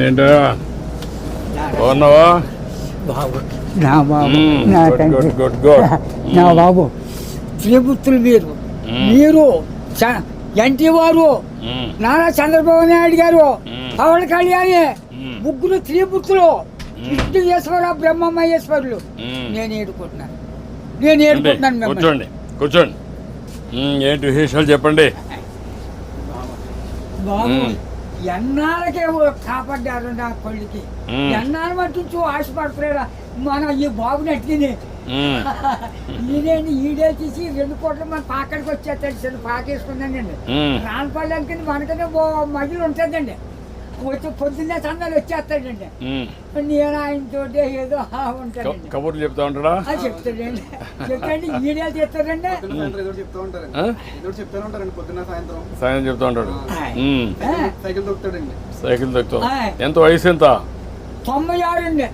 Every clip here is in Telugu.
ఏంటో బాగున్నావా? బాబు నా బాబు నా గుడ్ తండ్రి గుడ్ గుడ్ గుడ్. నా బాబు త్రిపుత్రులు మీరు ఎన్టీ వారు నారా చంద్రబాబు నాయుడు గారు పవన్ కళ్యాణ్ ముగ్గురు త్రిపుత్రులు విష్ణుయేశ్వర బ్రహ్మమహేశ్వరులు నేను ఏడుకుంటున్నాను కూర్చోండి కూర్చోండి. ఏంటి విశేషాలు చెప్పండి. బాబు ఎన్నాళ్ళకే కాపాడ్డారు నా కొడుకి. ఎన్నాళ్ళ మట్టించు ఆశపడుతున్నాడా మన ఈ బాబుని అట్టిని ఈడే తీసి 2 కోట్ల మన పాకడికి వచ్చేస్తాడు. చిన్న పాకేసుకున్నానండి. రాన్పల్లెకి మనకనే మహిళ ఉంటుందండి. వచ్చి పొద్దున్నే సందాలు వచ్చేస్తాడండి. నేను ఆయనతో ఏదో ఉంటాడండి. కబుర్లు చెప్తా ఉంటాడా? చెప్తాడండి. చెప్పండి ఈడే చెప్తాడండి. సాయం చెప్తా ఉంటాడు. సైకిల్ దొక్కుతా. ఎంత వయసు ఎంత? 96 అండి.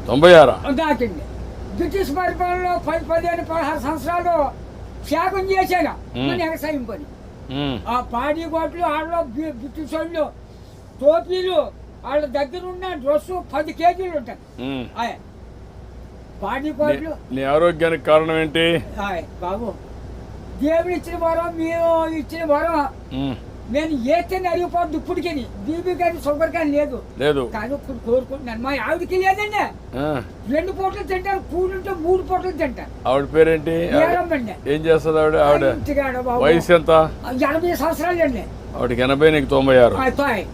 96 దాకండి. బ్రిటిష్ పరిపాలనలో 15-16 సంవత్సరాలు త్యాగం చేశాను మన వ్యవసాయం పని. ఆ పాడి గోట్లు వాళ్ళలో బ్రిటిష్ వాళ్ళు టోపీలు వాళ్ళ దగ్గర ఉన్న డ్రెస్సు 10 కేజీలు ఉంటాయి. పాడి గోట్లు. నీ ఆరోగ్యానికి కారణం ఏంటి? బాబు దేవుడు ఇచ్చిన వరం, మీరు ఇచ్చిన వరం. నేను ఏతని అరిగిపోద్దు ఇప్పటికి. బీబీ కానీ షుగర్ కానీ లేదు కానీ ఇప్పుడు కోరుకుంటున్నాను. మా ఆవిడకి లేదండి. 2 పూటలు తింటారు. కూడుంటే 3 పూటలు తింటారు. ఆవిడ పేరేంటి? ఏం చేస్తుంది ఆవిడ? ఆవిడ వయసు ఎంత? 80 సంవత్సరాలు అండి. ఆవిడకి 80, నీకు 96.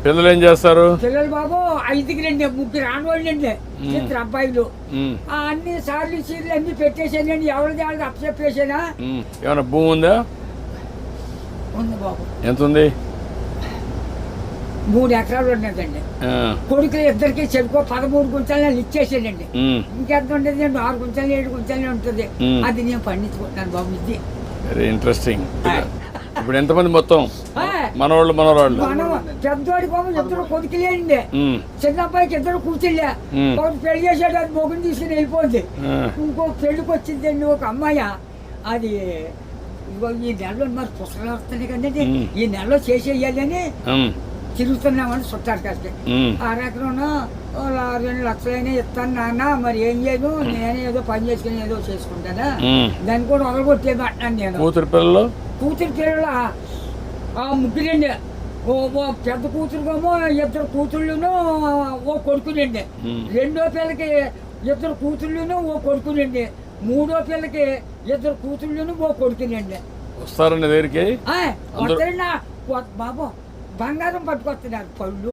పిల్లలు ఏం చేస్తారు? పిల్లలు బాబు 5కి 3 ఆడవాళ్ళండి. 2 అబ్బాయిలు. అన్ని సార్లు చీరలు అన్ని పెట్టేసానండి. ఎవరిది వాళ్ళకి అప్పచెప్పేసానా. ఏమైనా భూమి ఉందా? ఉంది బాబు. ఎంత ఉంది? 3 ఎకరాలు ఉన్నదండి. కొడుకులు ఇద్దరికి చెరుకు 13 గుంటలు ఇచ్చేసానండి. ఇంకెంత ఉండేది? 6 గుంటలు 7 గుంటలే ఉంటుంది. అది నేను పండించుకుంటున్నాను బాబు. ఇది వెరీ ఇంట్రెస్టింగ్. ఇప్పుడు ఎంతమంది మొత్తం? మనవాళ్ళు మనవరాళ్ళు? పెద్దోడి బాబు 2 కొడుకులేండి. చిన్న అబ్బాయికి 2 కూతుళ్ళే. ఒకటి పెళ్లి చేసాడు. అది మొగుని తీసుకుని వెళ్ళిపోయింది. ఇంకో పెళ్లికి వచ్చిందండి ఒక అమ్మాయి. అది ఈ నెలలో మరి పుస్తకాలు వస్తున్నాయి కదండి. ఈ నెలలో చేసేయాలని తిరుగుతున్నామని చుట్టారు కాస్త. 6 ఎకరం 2 లక్షలైనా ఇస్తాను నాన్న. మరి ఏం చేయదు, నేనే ఏదో పని చేసుకుని ఏదో చేసుకుంటానా. దాన్ని కూడా వదలగొట్టేది అంటున్నాను నేను. కూతురు పిల్లలు 3 ఓ పెద్ద కూతురుకేమో 2 కూతుళ్ళును ఓ కొడుకునండి. 2వ పిల్లకి 2 కూతుళ్ళును ఓ కొడుకునండి. 3వ పిల్లకి 2 కూతుళ్ళును ఓ కొడుకునండి. వస్తారండి దగ్గరికి బాబు బంగారం పట్టుకొస్తున్నారు పళ్ళు.